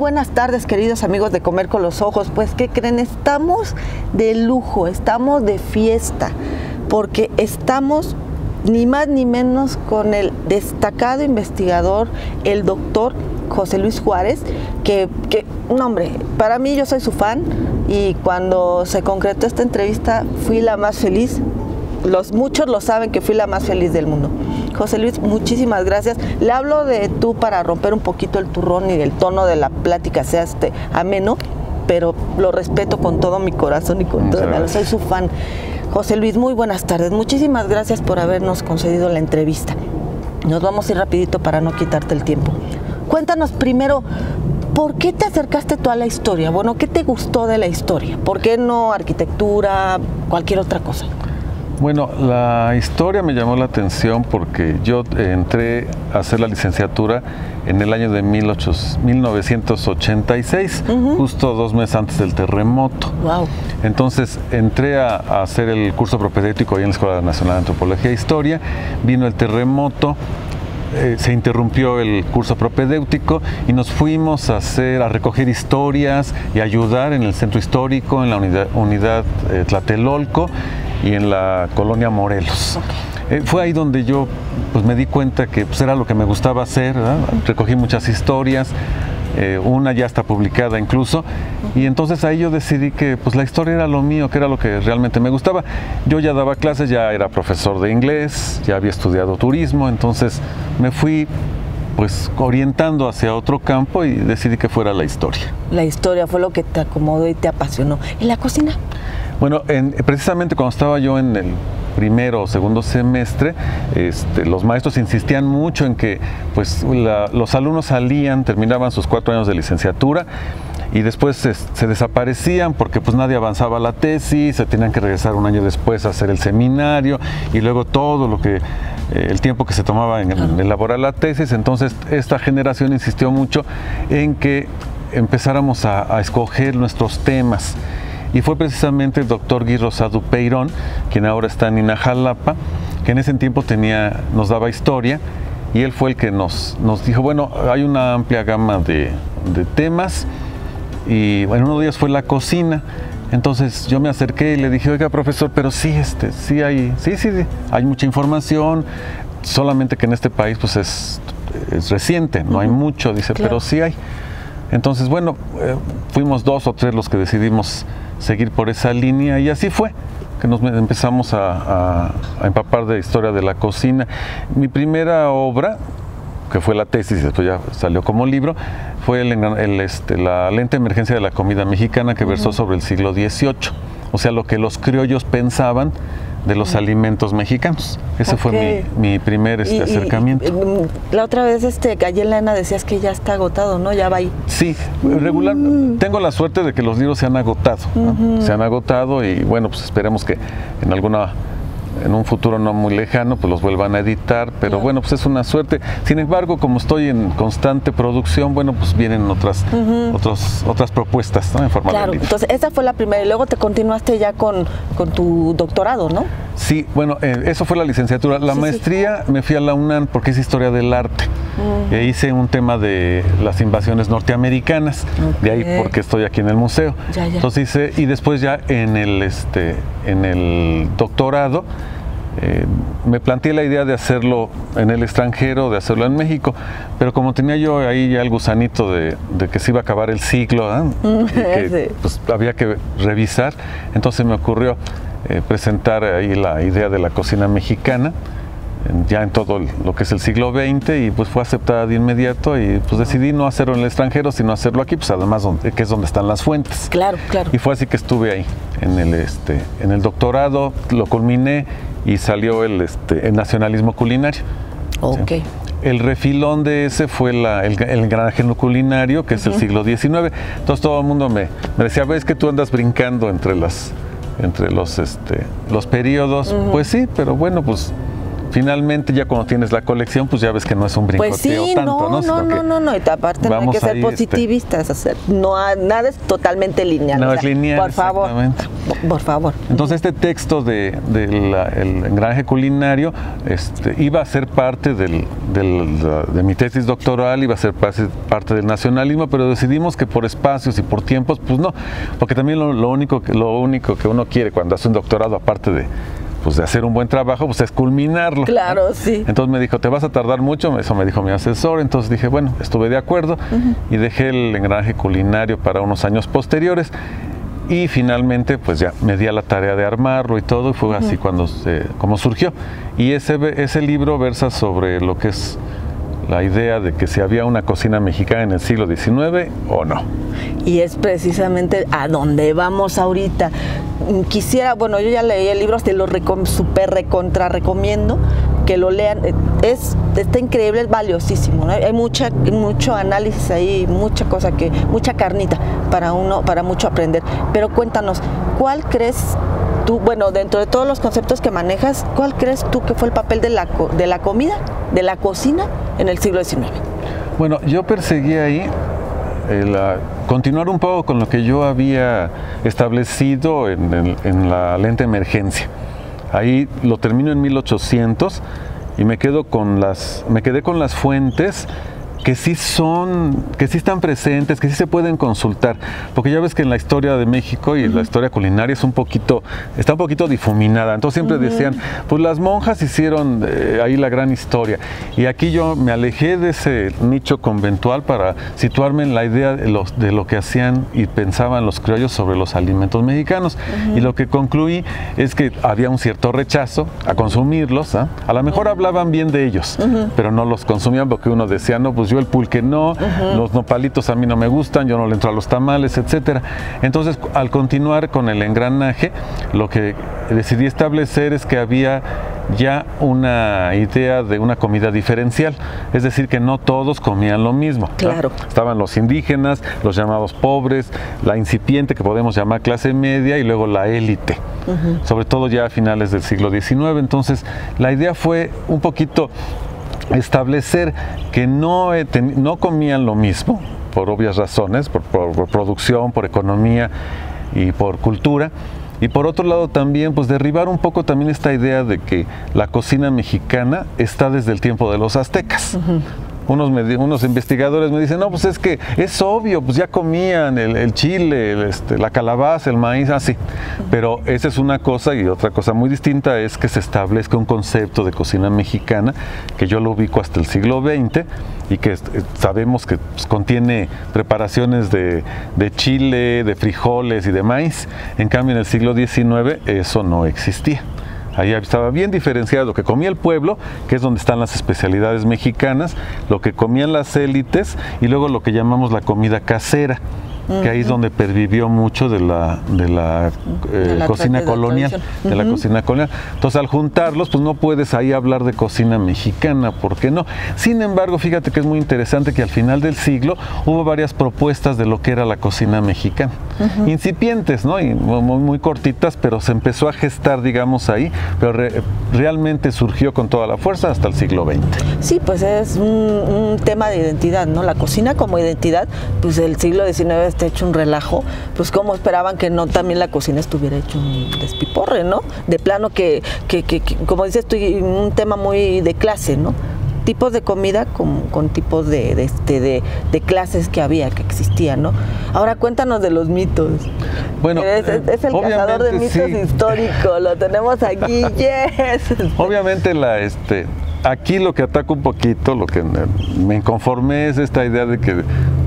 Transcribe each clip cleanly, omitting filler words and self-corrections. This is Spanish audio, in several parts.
buenas tardes, queridos amigos de Comer con los Ojos. Pues, ¿qué creen? Estamos de lujo, estamos de fiesta, porque estamos ni más ni menos con el destacado investigador, el doctor José Luis Juárez, que no, hombre, para mí yo soy su fan, y cuando se concretó esta entrevista fui la más feliz. Muchos lo saben que fui la más feliz del mundo. José Luis, muchísimas gracias. Le hablo de tú para romper un poquito el turrón y el tono de la plática sea ameno, pero lo respeto con todo mi corazón y con todo mi alma. Soy su fan. José Luis, muy buenas tardes. Muchísimas gracias por habernos concedido la entrevista. Nos vamos a ir rapidito para no quitarte el tiempo. Cuéntanos primero, ¿por qué te acercaste tú a la historia? Bueno, ¿qué te gustó de la historia? ¿Por qué no arquitectura, cualquier otra cosa? Bueno, la historia me llamó la atención porque yo entré a hacer la licenciatura en el año de 1986, justo 2 meses antes del terremoto. Wow. Entonces entré a hacer el curso propedéutico ahí en la Escuela Nacional de Antropología e Historia, vino el terremoto, se interrumpió el curso propedéutico y nos fuimos a recoger historias y ayudar en el centro histórico, en la unidad Tlatelolco y en la colonia Morelos. Okay. Fue ahí donde yo me di cuenta que era lo que me gustaba hacer, ¿verdad? Recogí muchas historias, una ya está publicada incluso, y entonces ahí yo decidí que la historia era lo mío, que era lo que realmente me gustaba. Yo ya daba clases, ya era profesor de inglés, ya había estudiado turismo, entonces me fui orientando hacia otro campo y decidí que fuera la historia. La historia fue lo que te acomodó y te apasionó. ¿Y la cocina? Bueno, precisamente cuando estaba yo en el primero o segundo semestre, los maestros insistían mucho en que los alumnos terminaban sus 4 años de licenciatura y después se desaparecían porque nadie avanzaba la tesis, se tenían que regresar un año después a hacer el seminario y luego todo el tiempo que se tomaba en elaborar la tesis. Entonces esta generación insistió mucho en que empezáramos a escoger nuestros temas. Y fue precisamente el doctor Guy Rosado Peirón, quien ahora está en INAJALAPA, que en ese tiempo nos daba historia, y él fue el que nos dijo, bueno, hay una amplia gama de temas, y en uno de ellos fue la cocina. Entonces yo me acerqué y le dije, oiga, profesor, pero sí hay mucha información, solamente que en este país es reciente, no hay mucho, dice, claro. Pero sí hay. Entonces, bueno, fuimos 2 o 3 los que decidimos seguir por esa línea y así fue que nos empezamos a empapar de historia de la cocina. Mi primera obra, que fue la tesis, después ya salió como libro, fue la lente de emergencia de la comida mexicana, que versó sobre el siglo XVIII, o sea, lo que los criollos pensaban de los alimentos mexicanos. Ese fue mi primer acercamiento. La otra vez allí en Lana decías que ya está agotado, ¿no? Ya va ahí. Sí, regular. Tengo la suerte de que los libros se han agotado, ¿no? Se han agotado y bueno, esperemos que en un futuro no muy lejano los vuelvan a editar, pero bueno, es una suerte. Sin embargo, como estoy en constante producción, bueno, vienen otras propuestas, ¿no? En forma de libro. Entonces esa fue la primera y luego te continuaste ya con tu doctorado, ¿no? Sí, bueno, eso fue la licenciatura. La maestría me fui a la UNAM porque es historia del arte. Hice un tema de las invasiones norteamericanas, de ahí porque estoy aquí en el museo. Ya. Entonces hice, y después ya en el doctorado, me planteé la idea de hacerlo en el extranjero, de hacerlo en México, pero como tenía yo ahí ya el gusanito de que se iba a acabar el siglo, y que había que revisar, entonces me ocurrió presentar ahí la idea de la cocina mexicana, ya en todo lo que es el siglo XX, y fue aceptada de inmediato y decidí no hacerlo en el extranjero, sino hacerlo aquí, además que es donde están las fuentes. Claro. Y fue así que estuve ahí, en el doctorado, lo culminé y salió el nacionalismo culinario. Ok. ¿Sí? El refilón de ese fue el granaje culinario, que es el siglo XIX. Entonces todo el mundo me decía, ves que tú andas brincando entre los periodos. Pues sí, pero bueno, finalmente ya cuando tienes la colección, pues ya ves que no es un brincoteo pues sí, tanto, ¿no? No, y aparte no hay que ser positivistas, nada es totalmente lineal. No es lineal, por favor. Entonces este texto del engranaje culinario iba a ser parte de mi tesis doctoral, iba a ser parte del nacionalismo, pero decidimos que por espacios y por tiempos, pues no, porque también lo único que uno quiere cuando hace un doctorado, aparte de hacer un buen trabajo, pues es culminarlo. Claro, sí. Entonces me dijo, ¿te vas a tardar mucho? Eso me dijo mi asesor. Entonces dije, bueno, estuve de acuerdo y dejé el engranaje culinario para unos años posteriores. Y finalmente, pues ya me di a la tarea de armarlo y todo, y fue así como surgió. Y ese libro versa sobre lo que es la idea de que si había una cocina mexicana en el siglo XIX o no. Y es precisamente a donde vamos ahorita. Quisiera, bueno, yo ya leí el libro, te lo súper recontra recomiendo que lo lean. Está increíble, es valiosísimo, ¿no? Hay mucho análisis ahí, mucha carnita para mucho aprender. Pero cuéntanos, ¿cuál crees tú, bueno, dentro de todos los conceptos que manejas, cuál crees tú que fue el papel de la comida, de la cocina en el siglo XIX? Bueno, yo perseguí ahí continuar un poco con lo que yo había establecido en la lente emergencia. Ahí lo termino en 1800 y me quedé con las fuentes que sí están presentes, que sí se pueden consultar, porque ya ves que en la historia de México y la historia culinaria está un poquito difuminada. Entonces siempre decían, pues las monjas hicieron ahí la gran historia, y aquí yo me alejé de ese nicho conventual para situarme en la idea de lo que hacían y pensaban los criollos sobre los alimentos mexicanos, y lo que concluí es que había un cierto rechazo a consumirlos, ¿eh? A lo mejor hablaban bien de ellos, pero no los consumían porque uno decía, no, pues yo el pulque no, los nopalitos a mí no me gustan, yo no le entro a los tamales, etcétera. Entonces, al continuar con el engranaje, lo que decidí establecer es que había ya una idea de una comida diferencial, es decir, que no todos comían lo mismo. Claro. ¿No? Estaban los indígenas, los llamados pobres, la incipiente que podemos llamar clase media y luego la élite, sobre todo ya a finales del siglo XIX. Entonces, la idea fue un poquito establecer que no comían lo mismo, por obvias razones, por producción, por economía y por cultura. Y por otro lado también, pues derribar un poco también esta idea de que la cocina mexicana está desde el tiempo de los aztecas. Unos investigadores me dicen, no, pues es que es obvio, pues ya comían el chile, la calabaza, el maíz, así. Pero esa es una cosa, y otra cosa muy distinta es que se establezca un concepto de cocina mexicana que yo lo ubico hasta el siglo XX y que sabemos que pues, contiene preparaciones de chile, de frijoles y de maíz. En cambio, en el siglo XIX eso no existía. Ahí estaba bien diferenciado lo que comía el pueblo, que es donde están las especialidades mexicanas, lo que comían las élites y luego lo que llamamos la comida casera, que ahí es donde pervivió mucho de la cocina colonial, de la cocina colonial. Entonces, al juntarlos, pues no puedes ahí hablar de cocina mexicana, ¿por qué no? Sin embargo, fíjate que es muy interesante que al final del siglo hubo varias propuestas de lo que era la cocina mexicana, incipientes, ¿no? Y muy cortitas, pero se empezó a gestar, digamos, ahí, pero realmente surgió con toda la fuerza hasta el siglo XX. Sí, pues es un tema de identidad, ¿no? La cocina como identidad, pues el siglo XIX está hecho un relajo, pues como esperaban que no también la cocina estuviera hecho un despiporre, ¿no? De plano que como dices tú, un tema muy de clase, ¿no? Tipos de comida con tipos de clases que existían, ¿no? Ahora cuéntanos de los mitos. Bueno, es el cazador de mitos histórico, lo tenemos aquí, yes. Obviamente aquí lo que ataca un poquito, lo que me inconformé es esta idea de que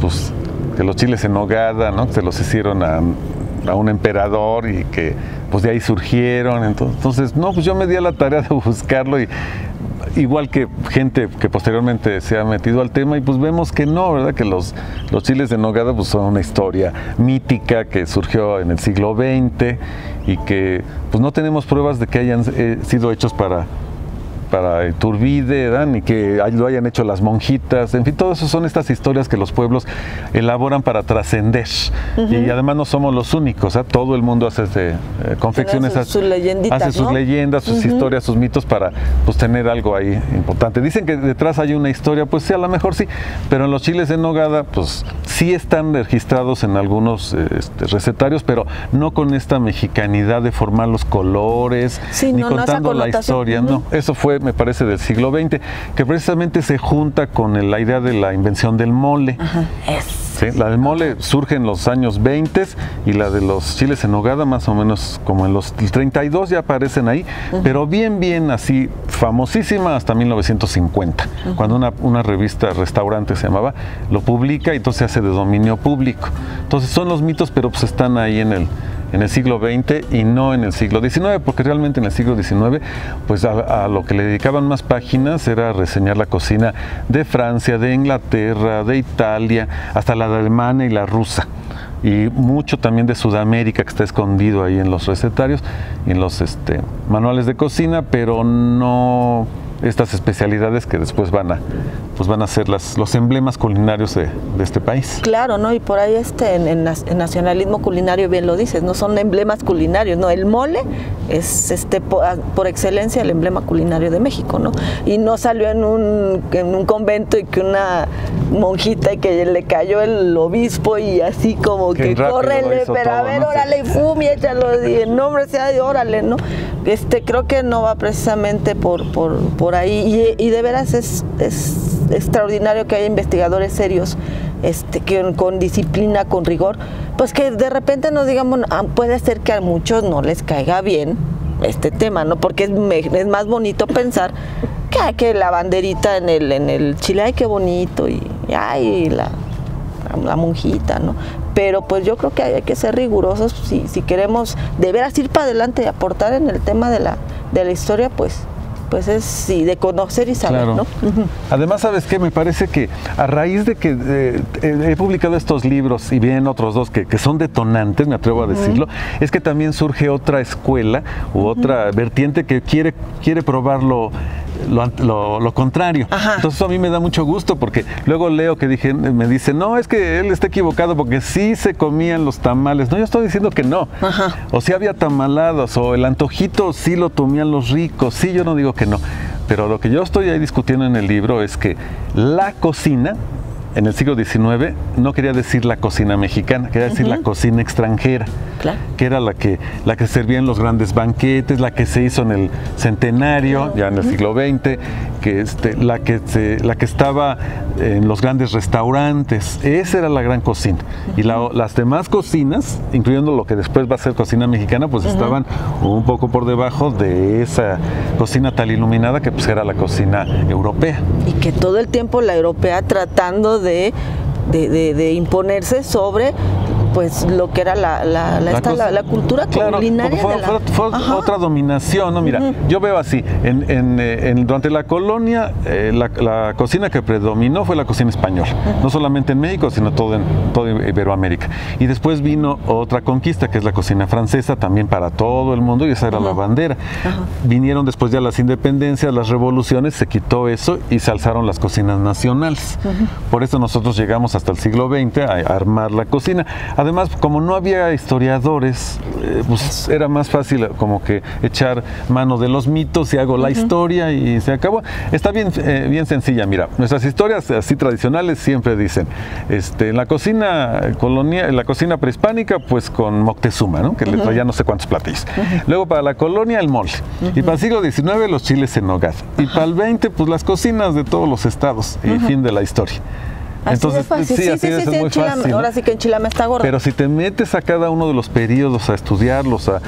pues que los chiles en nogada, ¿no? Se los hicieron a un emperador y que pues de ahí surgieron. Entonces, no, pues yo me di a la tarea de buscarlo, y igual que gente que posteriormente se ha metido al tema, y pues vemos que no, ¿verdad? Que los chiles en nogada pues son una historia mítica que surgió en el siglo XX y que pues no tenemos pruebas de que hayan sido hechos para para Iturbide, ¿verdad? Ni que lo hayan hecho las monjitas, en fin, todo eso son estas historias que los pueblos elaboran para trascender. Y además no somos los únicos, ¿eh? Todo el mundo hace confecciona sus leyenditas, hace sus leyendas, sus historias, sus mitos para pues tener algo ahí importante. Dicen que detrás hay una historia, pues sí, a lo mejor sí, pero en los chiles en nogada pues sí están registrados en algunos recetarios, pero no con esta mexicanidad de formar los colores, ni contando la historia. No, eso fue, me parece, del siglo XX, que precisamente se junta con la idea de la invención del mole. ¿Sí? La del mole surge en los años 20 y la de los chiles en nogada más o menos como en los 32 ya aparecen ahí, pero bien así, famosísima hasta 1950, cuando una revista Restaurante se llamaba, lo publica y entonces se hace de dominio público. Entonces son los mitos, pero pues están ahí en el siglo XX y no en el siglo XIX, porque realmente en el siglo XIX, pues a lo que le dedicaban más páginas era reseñar la cocina de Francia, de Inglaterra, de Italia, hasta la de Alemania y la rusa. Y mucho también de Sudamérica, que está escondido ahí en los recetarios y en los manuales de cocina, pero no estas especialidades que después van a ser los emblemas culinarios de este país. Claro, ¿no? Y por ahí en nacionalismo culinario bien lo dices, no son emblemas culinarios, no, el mole es por excelencia el emblema culinario de México, ¿no? Y no salió en un convento y que una monjita y que le cayó el obispo y así como que córrele, pero a ver, órale, fumi, échalo, y el nombre sea de órale, ¿no? Creo que no va precisamente por ahí, y de veras es extraordinario que haya investigadores serios que con disciplina, con rigor, pues que de repente nos digamos, puede ser que a muchos no les caiga bien este tema, ¿no? Porque es más bonito pensar que la banderita en el chile, ay, qué bonito, y ay, la monjita, ¿no? Pero pues yo creo que hay que ser rigurosos si queremos de veras ir para adelante y aportar en el tema de la historia, pues es de conocer y saber, claro, ¿no? Además, ¿sabes qué? Me parece que a raíz de que he publicado estos libros y vienen otros dos que son detonantes, me atrevo a decirlo, es que también surge otra escuela u otra vertiente que quiere probarlo lo contrario. Entonces a mí me da mucho gusto porque luego leo que me dicen, no, es que él está equivocado porque sí se comían los tamales. No, yo estoy diciendo que no. O sí había tamaladas, o el antojito sí lo comían los ricos. Sí, yo no digo que no. Pero lo que yo estoy ahí discutiendo en el libro es que la cocina en el siglo XIX no quería decir la cocina mexicana, quería decir la cocina extranjera, claro, que era la que servía en los grandes banquetes, la que se hizo en el centenario, ya en el siglo XX, la que estaba en los grandes restaurantes. Esa era la gran cocina. Y las demás cocinas, incluyendo lo que después va a ser cocina mexicana, pues estaban un poco por debajo de esa cocina tan iluminada que pues era la cocina europea. Y que todo el tiempo la europea tratando de imponerse sobre pues lo que era la cultura, claro, culinaria. Fue otra dominación, ¿no? Mira, yo veo así, durante la colonia, la cocina que predominó fue la cocina española, no solamente en México, sino todo Iberoamérica. Y después vino otra conquista, que es la cocina francesa, también para todo el mundo, y esa era la bandera. Vinieron después ya las independencias, las revoluciones, se quitó eso y se alzaron las cocinas nacionales. Por eso nosotros llegamos hasta el siglo XX a armar la cocina. Además, como no había historiadores, pues era más fácil como que echar mano de los mitos y hago la historia y se acabó. Está bien sencilla, mira, nuestras historias así tradicionales siempre dicen, en la cocina colonial, en la cocina prehispánica, pues con Moctezuma, ¿no? Que le traía no sé cuántos platillos. Luego para la colonia el mole. Y para el siglo XIX los chiles en nogada. Y para el XX, pues las cocinas de todos los estados. Y fin de la historia. Entonces, sí, es muy fácil. Ahora sí que enchilame está gordo. Pero si te metes a cada uno de los periodos, a estudiarlos, a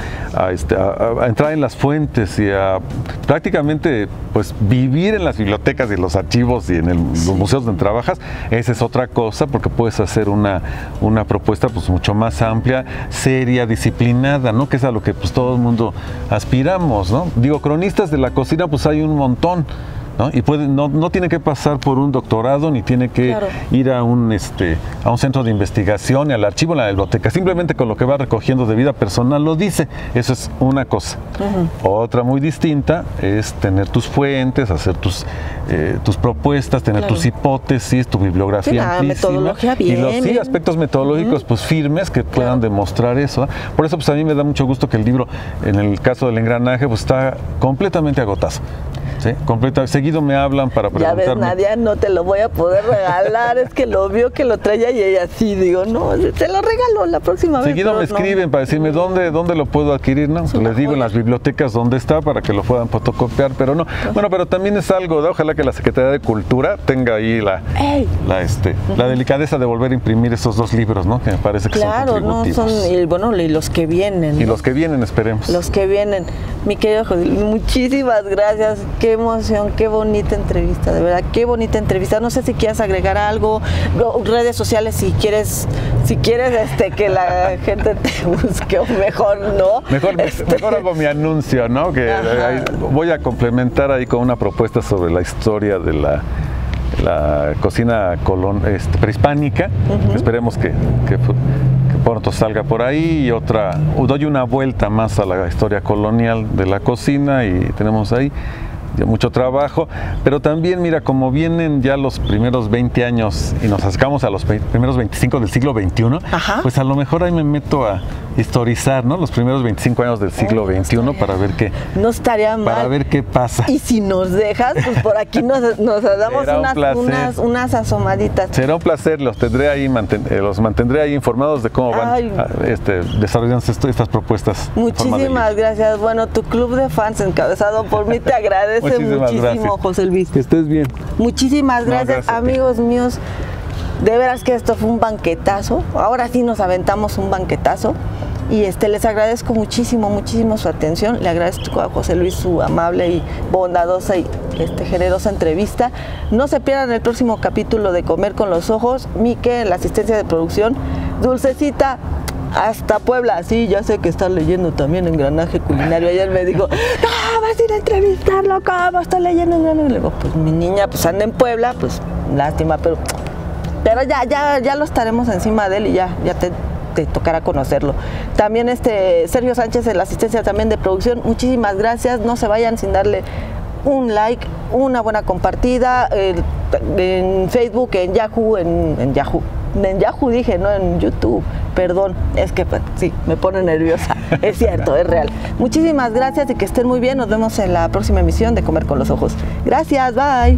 entrar en las fuentes y a prácticamente pues vivir en las bibliotecas y los archivos y en los museos donde trabajas, esa es otra cosa, porque puedes hacer una propuesta pues mucho más amplia, seria, disciplinada, ¿no? Que es a lo que pues todo el mundo aspiramos, ¿no? Digo, cronistas de la cocina pues hay un montón. ¿no? Y no tiene que pasar por un doctorado, ni tiene que ir a un centro de investigación, ni al archivo, ni a la biblioteca. Simplemente con lo que va recogiendo de vida personal lo dice. Eso es una cosa. Otra muy distinta es tener tus fuentes, hacer tus propuestas, tener tus hipótesis, tu bibliografía la metodología bien, y los aspectos metodológicos pues firmes que puedan demostrar eso, ¿no? Por eso pues a mí me da mucho gusto que el libro, en el caso del engranaje, pues está completamente agotado. Sí, seguido me hablan para preguntarme. Ya ves, Nadia, no te lo voy a poder regalar, es que lo vio que lo traía y ella sí, digo, no, te lo regalo la próxima vez. Seguido me escriben para decirme dónde lo puedo adquirir, ¿no? Les digo en las bibliotecas dónde está para que lo puedan fotocopiar, pero no. Bueno, pero también es algo de, ojalá que la Secretaría de Cultura tenga ahí la delicadeza de volver a imprimir esos 2 libros, ¿no? Que me parece que son contributivos. Y los que vienen, ¿no? Y los que vienen, esperemos. Los que vienen. Mi querido José, muchísimas gracias. Qué emoción, qué bonita entrevista, de verdad, qué bonita entrevista. No sé si quieres agregar algo, redes sociales, si quieres que la gente te busque, o mejor no. Mejor hago mi anuncio, ¿no? Que voy a complementar ahí con una propuesta sobre la historia de la cocina prehispánica. Esperemos que pronto salga por ahí, y otra, doy una vuelta más a la historia colonial de la cocina, y tenemos ahí mucho trabajo, pero también mira, como vienen ya los primeros 20 años y nos acercamos a los primeros 25 del siglo XXI, pues a lo mejor ahí me meto a historizar, ¿no? Los primeros 25 años del siglo XXI para ver qué. No estaría mal. Para ver qué pasa. Y si nos dejas, pues por aquí nos damos unas asomaditas. Será un placer, los tendré ahí, los mantendré ahí informados de cómo van desarrollándose estas propuestas. Muchísimas gracias. Bueno, tu club de fans encabezado por mí te agradece muchísimo, José Luis. Que estés bien. Muchísimas gracias, amigos míos. De veras que esto fue un banquetazo. Ahora sí nos aventamos un banquetazo. Y les agradezco muchísimo su atención. Le agradezco a José Luis su amable y bondadosa y generosa entrevista. No se pierdan el próximo capítulo de Comer con los Ojos. Mique, la asistencia de producción. Dulcecita, hasta Puebla. Sí, ya sé que estás leyendo también Engranaje Culinario. Ayer me dijo, no, vas a ir a entrevistarlo, ¿cómo estás leyendo Engranaje? Le digo, pues mi niña pues anda en Puebla, pues lástima, pero ya lo estaremos encima de él, y ya te tocará conocerlo. También Sergio Sánchez en la asistencia también de producción. Muchísimas gracias. No se vayan sin darle un like, una buena compartida en Facebook, en Yahoo, en Yahoo dije, no en YouTube, perdón, es que pues, sí, me pone nerviosa, es cierto, es real. Muchísimas gracias y que estén muy bien, nos vemos en la próxima emisión de Comer con los Ojos. Gracias, bye.